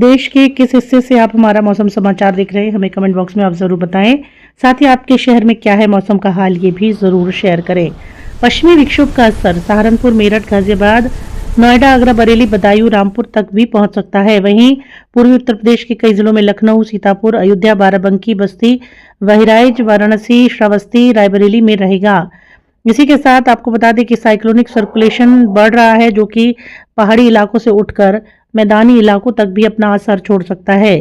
देश के किस हिस्से से आप हमारा मौसम समाचार देख रहे हैं, हमें कमेंट बॉक्स में आप जरूर बताएं। साथ ही आपके शहर में क्या है मौसम का हाल, ये भी जरूर शेयर करें। पश्चिमी विक्षोभ का असर सहारनपुर, मेरठ, गाजियाबाद, नोएडा, आगरा, बरेली, बदायूं, रामपुर तक भी पहुंच सकता है। वहीं पूर्वी उत्तर प्रदेश के कई जिलों में लखनऊ, सीतापुर, अयोध्या, बाराबंकी, बस्ती, बहराइच, वाराणसी, श्रावस्ती, रायबरेली में रहेगा। इसी के साथ आपको बता दें कि साइक्लोनिक सर्कुलेशन बढ़ रहा है, जो कि पहाड़ी इलाकों से उठकर मैदानी इलाकों तक भी अपना असर छोड़ सकता है।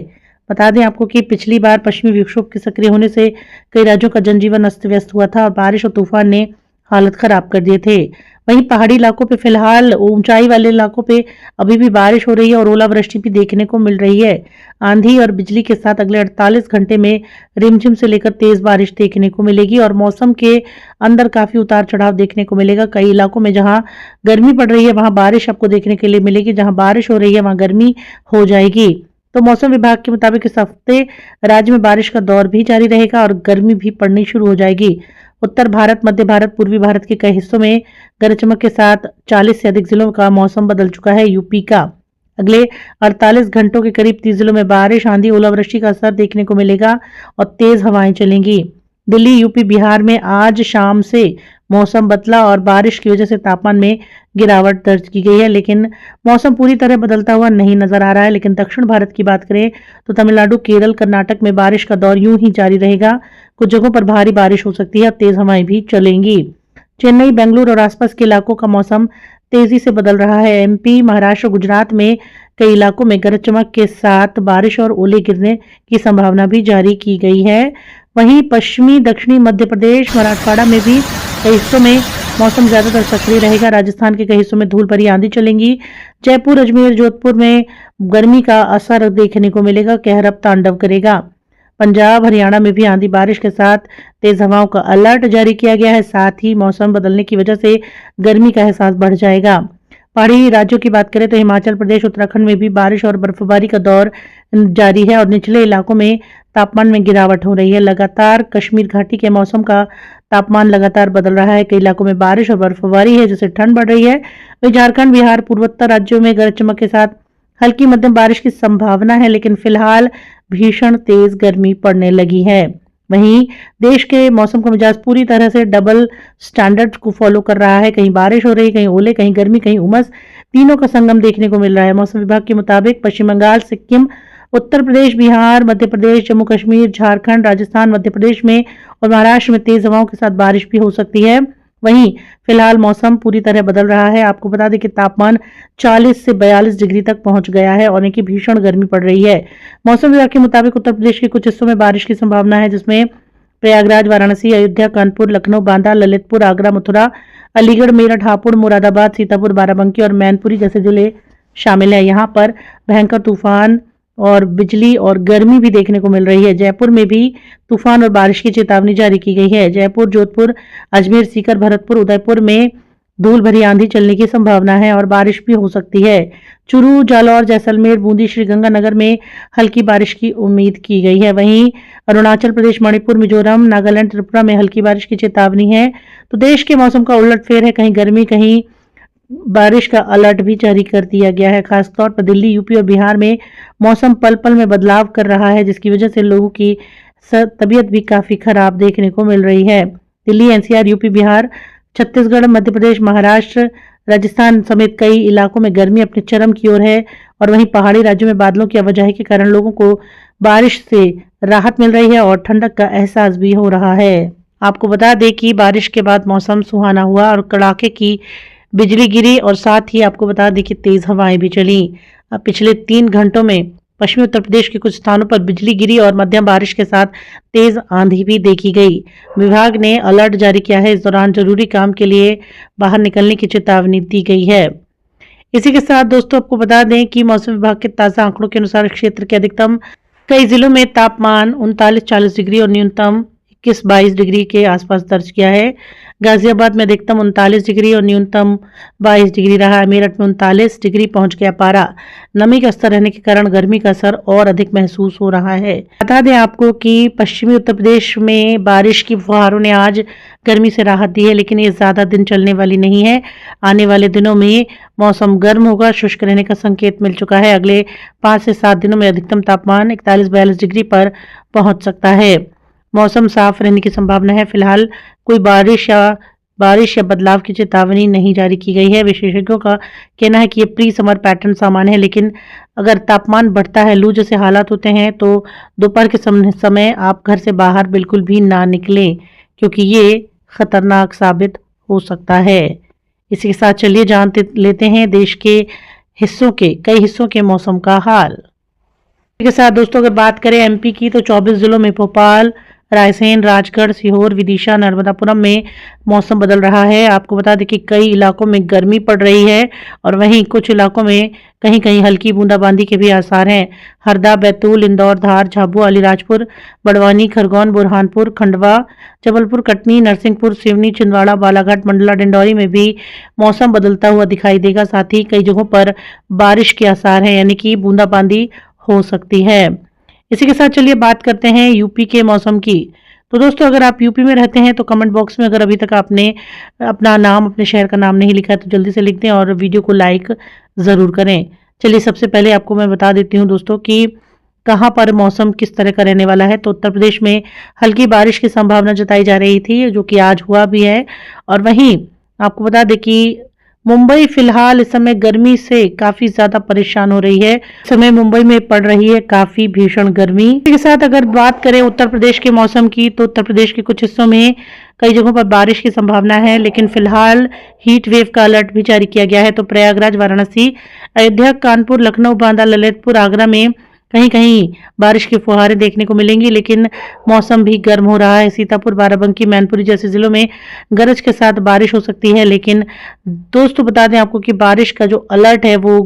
बता दें आपको कि पिछली बार पश्चिमी विक्षोभ के सक्रिय होने से कई राज्यों का जनजीवन अस्त व्यस्त हुआ था और बारिश और तूफान ने हालत खराब कर दिए थे। वहीं पहाड़ी इलाकों पे फिलहाल, ऊंचाई वाले इलाकों पे अभी भी बारिश हो रही है और ओलावृष्टि भी देखने को मिल रही है। आंधी और बिजली के साथ अगले 48 घंटे में रिमझिम से लेकर तेज बारिश देखने को मिलेगी और मौसम के अंदर काफी उतार चढ़ाव देखने को मिलेगा। कई इलाकों में जहां गर्मी पड़ रही है वहां बारिश आपको देखने के लिए मिलेगी, जहां बारिश हो रही है वहां गर्मी हो जाएगी। तो मौसम विभाग के मुताबिक इस हफ्ते राज्य में बारिश का दौर भी जारी रहेगा और गर्मी भी पड़नी शुरू हो जाएगी। उत्तर भारत, मध्य भारत, पूर्वी भारत के कई हिस्सों में गरज चमक के साथ 40 से अधिक जिलों का मौसम बदल चुका है। यूपी का अगले 48 घंटों के करीब 30 जिलों में बारिश, आंधी, ओलावृष्टि का असर देखने को मिलेगा और तेज हवाएं चलेंगी। दिल्ली, यूपी, बिहार में आज शाम से मौसम बदला और बारिश की वजह से तापमान में गिरावट दर्ज की गई है, लेकिन मौसम पूरी तरह बदलता हुआ नहीं नजर आ रहा है। लेकिन दक्षिण भारत की बात करें तो तमिलनाडु, केरल, कर्नाटक में बारिश का दौर यूं ही जारी रहेगा। कुछ जगहों पर भारी बारिश हो सकती है, तेज हवाएं भी चलेंगी। चेन्नई, बेंगलुरु और आसपास के इलाकों का मौसम तेजी से बदल रहा है। एमपी, महाराष्ट्र, गुजरात में कई इलाकों में गरज चमक के साथ बारिश और ओले गिरने की संभावना भी जारी की गई है। वहीं पश्चिमी, दक्षिणी मध्य प्रदेश, मराठवाड़ा में भी कई हिस्सों में मौसम ज्यादातर सक्रिय रहेगा। राजस्थान के कई हिस्सों में धूल भरी आंधी चलेंगी। जयपुर, अजमेर, जोधपुर में गर्मी का असर देखने को मिलेगा, कहर अब तांडव करेगा। पंजाब, हरियाणा में भी आंधी बारिश के साथ तेज हवाओं का अलर्ट जारी किया गया है। साथ ही मौसम बदलने की वजह से गर्मी का एहसास बढ़ जाएगा। पहाड़ी राज्यों की बात करें तो हिमाचल प्रदेश, उत्तराखंड में भी बारिश और बर्फबारी का दौर जारी है और निचले इलाकों में तापमान में गिरावट हो रही है। लगातार कश्मीर घाटी के मौसम का तापमान लगातार बदल रहा है। कई इलाकों में बारिश और बर्फबारी है, जिससे ठंड बढ़ रही है। वहीं झारखंड, बिहार, पूर्वोत्तर राज्यों में गरज चमक के साथ हल्की मध्यम बारिश की संभावना है, लेकिन फिलहाल भीषण तेज गर्मी पड़ने लगी है। वहीं देश के मौसम का मिजाज पूरी तरह से डबल स्टैंडर्ड को फॉलो कर रहा है। कहीं बारिश हो रही, कहीं ओले, कहीं गर्मी, कहीं उमस, तीनों का संगम देखने को मिल रहा है। मौसम विभाग के मुताबिक पश्चिम बंगाल, सिक्किम, उत्तर प्रदेश, बिहार, मध्य प्रदेश, जम्मू कश्मीर, झारखंड, राजस्थान, मध्य प्रदेश में और महाराष्ट्र में तेज हवाओं के साथ बारिश भी हो सकती है। वहीं फिलहाल मौसम पूरी तरह बदल रहा है। आपको बता दें कि तापमान 40 से 42 डिग्री तक पहुंच गया है और इनकी भीषण गर्मी पड़ रही है। मौसम विभाग के मुताबिक उत्तर प्रदेश के कुछ हिस्सों में बारिश की संभावना है, जिसमें प्रयागराज, वाराणसी, अयोध्या, कानपुर, लखनऊ, बांदा, ललितपुर, आगरा, मथुरा, अलीगढ़, मेरठ, हापुड़, मुरादाबाद, सीतापुर, बाराबंकी और मैनपुरी जैसे जिले शामिल हैं। यहाँ पर भयंकर तूफान और बिजली और गर्मी भी देखने को मिल रही है। जयपुर में भी तूफान और बारिश की चेतावनी जारी की गई है। जयपुर, जोधपुर, अजमेर, सीकर, भरतपुर, उदयपुर में धूल भरी आंधी चलने की संभावना है और बारिश भी हो सकती है। चूरू, जालौर, जैसलमेर, बूंदी, श्रीगंगानगर में हल्की बारिश की उम्मीद की गई है। वहीं अरुणाचल प्रदेश, मणिपुर, मिजोरम, नागालैंड, त्रिपुरा में हल्की बारिश की चेतावनी है। तो देश के मौसम का उलटफेर है, कहीं गर्मी, कहीं बारिश का अलर्ट भी जारी कर दिया गया है। खासतौर पर दिल्ली, यूपी और बिहार में मौसम पल पल में बदलाव कर रहा है, जिसकी वजह से लोगों की तबीयत भी काफी खराब देखने को मिल रही है। दिल्ली, एनसीआर, यूपी, बिहार, छत्तीसगढ़, मध्य प्रदेश, महाराष्ट्र, राजस्थान समेत कई इलाकों में गर्मी अपने चरम की ओर है और वहीं पहाड़ी राज्यों में बादलों की आवाजाही के कारण लोगों को बारिश से राहत मिल रही है और ठंडक का एहसास भी हो रहा है। आपको बता दें कि बारिश के बाद मौसम सुहाना हुआ और कड़ाके की बिजली गिरी और साथ ही आपको बता दें कि तेज हवाएं भी चली। अब पिछले 3 घंटों में पश्चिमी उत्तर प्रदेश के कुछ स्थानों पर बिजली गिरी और मध्यम बारिश के साथ तेज आंधी भी देखी गई। विभाग ने अलर्ट जारी किया है। इस दौरान जरूरी काम के लिए बाहर निकलने की चेतावनी दी गई है। इसी के साथ दोस्तों आपको बता दें कि मौसम विभाग के ताजा आंकड़ों के अनुसार क्षेत्र के अधिकतम कई जिलों में तापमान 39-40 डिग्री और न्यूनतम 21-22 डिग्री के आसपास दर्ज किया है। गाजियाबाद में अधिकतम 39 डिग्री और न्यूनतम 22 डिग्री रहा है। मेरठ में 39 डिग्री पहुंच गया पारा। नमी का स्तर रहने के कारण गर्मी का असर और अधिक महसूस हो रहा है। बता दें आपको कि पश्चिमी उत्तर प्रदेश में बारिश की फुहारों ने आज गर्मी से राहत दी है, लेकिन ये ज्यादा दिन चलने वाली नहीं है। आने वाले दिनों में मौसम गर्म होगा, शुष्क रहने का संकेत मिल चुका है। अगले 5 से 7 दिनों में अधिकतम तापमान 41-42 डिग्री पर पहुंच सकता है। मौसम साफ रहने की संभावना है। फिलहाल कोई बारिश या बदलाव की चेतावनी नहीं जारी की गई है। विशेषज्ञों का कहना है कि ये प्री समर पैटर्न सामान्य है, लेकिन अगर तापमान बढ़ता है, लू जैसे हालात होते हैं, तो दोपहर के समय आप घर से बाहर बिल्कुल भी ना निकलें, क्योंकि ये खतरनाक साबित हो सकता है। इसी के साथ चलिए जान लेते हैं देश के कई हिस्सों के मौसम का हाल। के साथ दोस्तों अगर बात करें एमपी की, तो 24 जिलों में भोपाल, रायसेन, राजगढ़, सीहोर, विदिशा, नर्मदापुरम में मौसम बदल रहा है। आपको बता दें कि कई इलाकों में गर्मी पड़ रही है और वहीं कुछ इलाकों में कहीं कहीं हल्की बूंदाबांदी के भी आसार हैं। हरदा, बैतूल, इंदौर, धार, झाबुआ, अलीराजपुर, बड़वानी, खरगोन, बुरहानपुर, खंडवा, जबलपुर, कटनी, नरसिंहपुर, सिवनी, छिंदवाड़ा, बालाघाट, मंडला, डिंडौरी में भी मौसम बदलता हुआ दिखाई देगा। साथ ही कई जगहों पर बारिश के आसार हैं, यानी कि बूंदाबांदी हो सकती है। इसी के साथ चलिए बात करते हैं यूपी के मौसम की। तो दोस्तों अगर आप यूपी में रहते हैं तो कमेंट बॉक्स में अगर अभी तक आपने अपना नाम, अपने शहर का नाम नहीं लिखा है तो जल्दी से लिख दें और वीडियो को लाइक ज़रूर करें। चलिए सबसे पहले आपको मैं बता देती हूँ दोस्तों कि कहाँ पर मौसम किस तरह का रहने वाला है। तो उत्तर प्रदेश में हल्की बारिश की संभावना जताई जा रही थी, जो कि आज हुआ भी है। और वहीं आपको बता दें कि मुंबई फिलहाल इस समय गर्मी से काफी ज्यादा परेशान हो रही है। इस समय मुंबई में पड़ रही है काफी भीषण गर्मी। इसके साथ अगर बात करें उत्तर प्रदेश के मौसम की, तो उत्तर प्रदेश के कुछ हिस्सों में कई जगहों पर बारिश की संभावना है, लेकिन फिलहाल हीट वेव का अलर्ट भी जारी किया गया है। तो प्रयागराज, वाराणसी, अयोध्या, कानपुर, लखनऊ, बांदा, ललितपुर, आगरा में कहीं कहीं बारिश की फुहारें देखने को मिलेंगी, लेकिन मौसम भी गर्म हो रहा है। सीतापुर, बाराबंकी, मैनपुरी जैसे जिलों में गरज के साथ बारिश हो सकती है। लेकिन दोस्तों बता दें आपको कि बारिश का जो अलर्ट है वो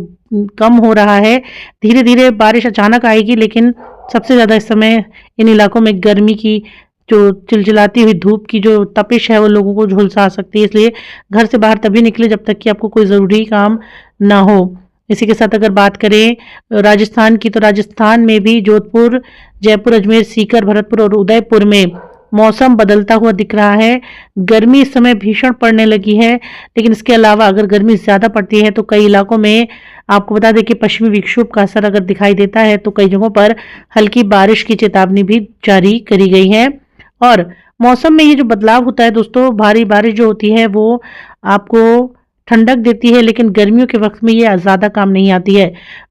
कम हो रहा है। धीरे धीरे बारिश अचानक आएगी, लेकिन सबसे ज्यादा इस समय इन इलाकों में गर्मी की जो चिलचिलाती हुई धूप की जो तपिश है वो लोगों को झुलसा सकती है। इसलिए घर से बाहर तभी निकले जब तक कि आपको कोई जरूरी काम ना हो। इसी के साथ अगर बात करें राजस्थान की, तो राजस्थान में भी जोधपुर, जयपुर, अजमेर, सीकर, भरतपुर और उदयपुर में मौसम बदलता हुआ दिख रहा है। गर्मी इस समय भीषण पड़ने लगी है, लेकिन इसके अलावा अगर गर्मी ज्यादा पड़ती है तो कई इलाकों में आपको बता दें कि पश्चिमी विक्षोभ का असर अगर दिखाई देता है तो कई जगहों पर हल्की बारिश की चेतावनी भी जारी करी गई है। और मौसम में ये जो बदलाव होता है दोस्तों, भारी बारिश जो होती है वो आपको ठंडक देती है, लेकिन गर्मियों के वक्त में ये ज्यादा काम नहीं आती है।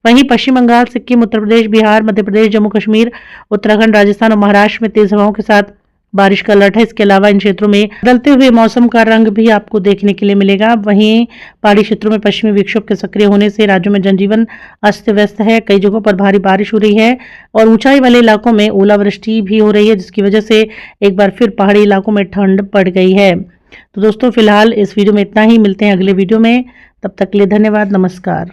वहीं पश्चिम बंगाल, सिक्किम, उत्तर प्रदेश, बिहार, मध्य प्रदेश, जम्मू कश्मीर, उत्तराखंड, राजस्थान और महाराष्ट्र में तेज हवाओं के साथ बारिश का अलर्ट है। इसके अलावा इन क्षेत्रों में बदलते हुए मौसम का रंग भी आपको देखने के लिए मिलेगा। वहीं पहाड़ी क्षेत्रों में पश्चिमी विक्षोभ के सक्रिय होने से राज्यों में जनजीवन अस्त व्यस्त है। कई जगहों पर भारी बारिश हो रही है और ऊंचाई वाले इलाकों में ओलावृष्टि भी हो रही है, जिसकी वजह से एक बार फिर पहाड़ी इलाकों में ठंड पड़ गई है। तो दोस्तों फिलहाल इस वीडियो में इतना ही। मिलते हैं अगले वीडियो में, तब तक के लिए धन्यवाद, नमस्कार।